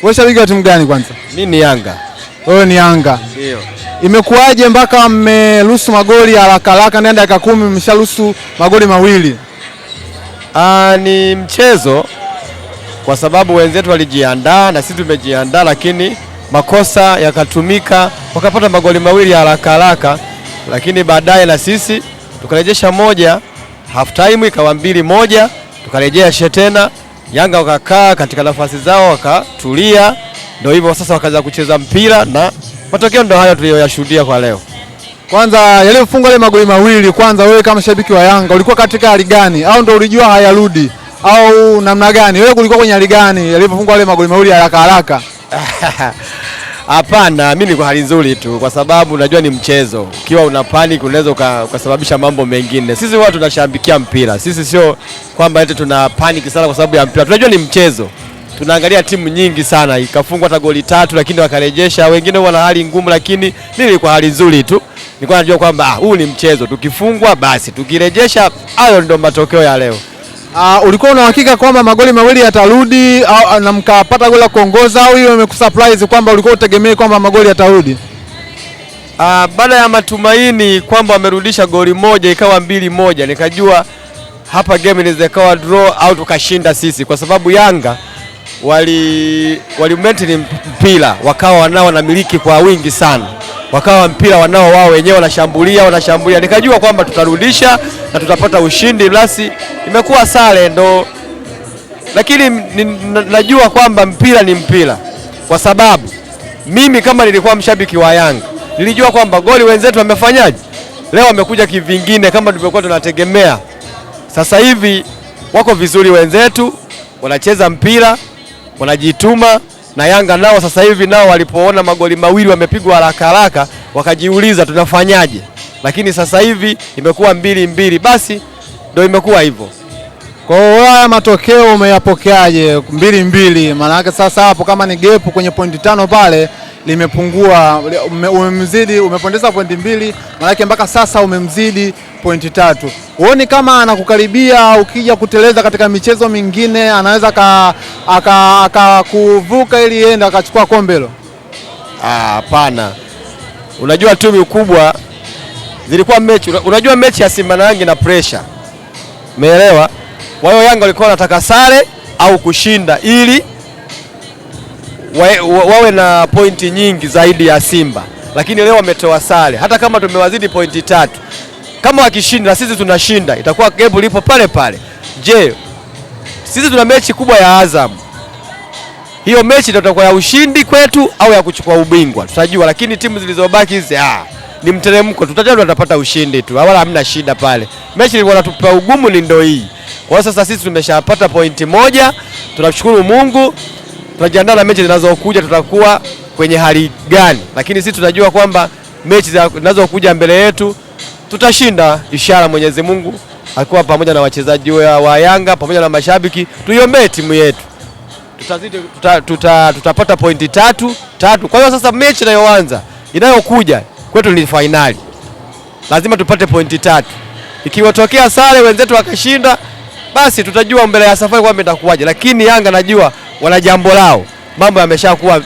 Wewe shabiki wa timu gani kwanza? Mimi ni Yanga. Wewe ni Yanga. Ndio. Imekuwaje mpaka mmeruhusu magoli haraka ndani ya dakika 10 mmesharuhusu magoli mawili? Ni mchezo kwa sababu wenzetu walijiandaa na sisi tumejiandaa, lakini makosa yakatumika wakapata magoli mawili haraka, lakini baadaye na sisi tukarejesha moja, half time ikawa 2-1, tukarejesha tena. Yanga wakakaa katika nafasi zao wakatulia, ndio hivyo sasa wakaanza kucheza mpira na matokeo ndio hayo tuliyoyashuhudia kwa leo. Kwanza yaliyofungwa ile magoli mawili, kwanza wewe kama shabiki wa Yanga ulikuwa katika hali gani, au ndio ulijua hayarudi au namna gani? Wewe ulikuwa kwenye hali gani yalipofungwa ile magoli mawili haraka? Hapana, mimi niko hali nzuri tu kwa sababu unajua ni mchezo. Ukiwa una panic unaweza ukasababisha mambo mengine. Sisi watu tunashabikia mpira. Sisi sio kwamba eti tuna panic sana kwa sababu ya mpira. Tunajua ni mchezo. Tunaangalia timu nyingi sana ikafungwa hata goli 3 lakini wakarejesha. Wengine wana hali ngumu lakini mimi nilikuwa hali nzuri tu. Nilikuwa najua kwamba huu ni mchezo. Tukifungwa basi, tukirejesha hayo ndio matokeo ya leo. Ulikuwa una uhakika kwamba magoli mawili yatarudi au na mkapata goli la kuongoza, au hiyo imekusurprise kwamba ulikuwa utegemea kwamba magoli yatarudi? Baada ya matumaini kwamba wamerudisha goli moja ikawa 2-1, nikajua hapa game inaweza ikawa draw au tukashinda sisi, kwa sababu Yanga wali maintain mpira, wakawa wanao wanamiliki kwa wingi sana, wakawa mpira wanao wao wenyewe wanashambulia. Nikajua kwamba tutarudisha na tutapata ushindi, basi imekuwa sare ndo. Lakini najua kwamba mpira ni mpira, kwa sababu mimi kama nilikuwa mshabiki wa Yanga nilijua kwamba goli wenzetu wamefanyaje leo, wamekuja kivingine kama tulivyokuwa tunategemea. Sasa hivi wako vizuri wenzetu, wanacheza mpira, wanajituma, na Yanga nao sasa hivi nao walipoona magoli mawili wamepigwa haraka wakajiuliza tunafanyaje, lakini sasa hivi imekuwa 2-2, basi ndio imekuwa hivyo. Kwa hiyo haya matokeo umeyapokeaje? 2-2 maana yake sasa hapo kama ni gap kwenye pointi 5 pale limepungua, umepoteza pointi 2, maana yake mpaka sasa umemzidi pointi 3. Huoni kama anakukaribia ukija kuteleza katika michezo mingine anaweza akakuvuka ili yenda akachukua kombe hilo? Hapana. Unajua timu kubwa zilikuwa mechi, unajua mechi ya Simba na Yanga na pressure. Umeelewa? Wao Yanga walikuwa wanataka sare au kushinda ili wawe na pointi nyingi zaidi ya Simba, lakini leo wametoa sare. Hata kama tumewazidi pointi 3, kama wakishinda sisi tunashinda, itakuwa gap lipo pale pale. Je, sisi tuna mechi kubwa ya Azam. Hiyo mechi itakuwa ya ushindi kwetu au ya kuchukua ubingwa tutajua, lakini timu zilizobaki hizi ni mteremko, tutajua tutapata ushindi tu, wala hamna shida pale. Mechi ilikuwa inatupa ugumu ni ndio hii. Kwa sasa sisi tumeshapata pointi 1, tunashukuru Mungu. Tunajiandaa na mechi zinazokuja tutakuwa kwenye hali gani, lakini sisi tunajua kwamba mechi zinazokuja mbele yetu tutashinda, ishara Mwenyezi Mungu alikuwa pamoja na wachezaji wa Yanga pamoja na mashabiki. Tuiombee timu yetu, tutazidi tutapata pointi 3. Kwa hiyo sasa mechi inayokuja kwetu ni finali, lazima tupate pointi 3. Ikiwatokea sare wenzetu wakashinda, basi tutajua mbele ya safari kwamba itakuwaje, lakini Yanga najua wana jambo lao, mambo yameshakuwa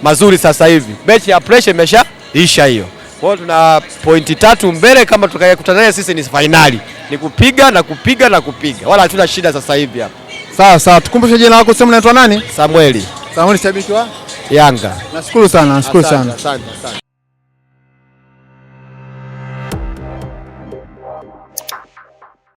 mazuri sasa hivi, mechi ya pressure imeshaisha hiyo. Kwa hiyo tuna pointi 3 mbele, kama tukakutana sisi ni finali, ni kupiga na kupiga, wala hatuna shida sasa hivi hapa. Sawa, tukumbushe jina lako, sema unaitwa nani? Samueli, shabiki wa Yanga. Nashukuru sana. Asante.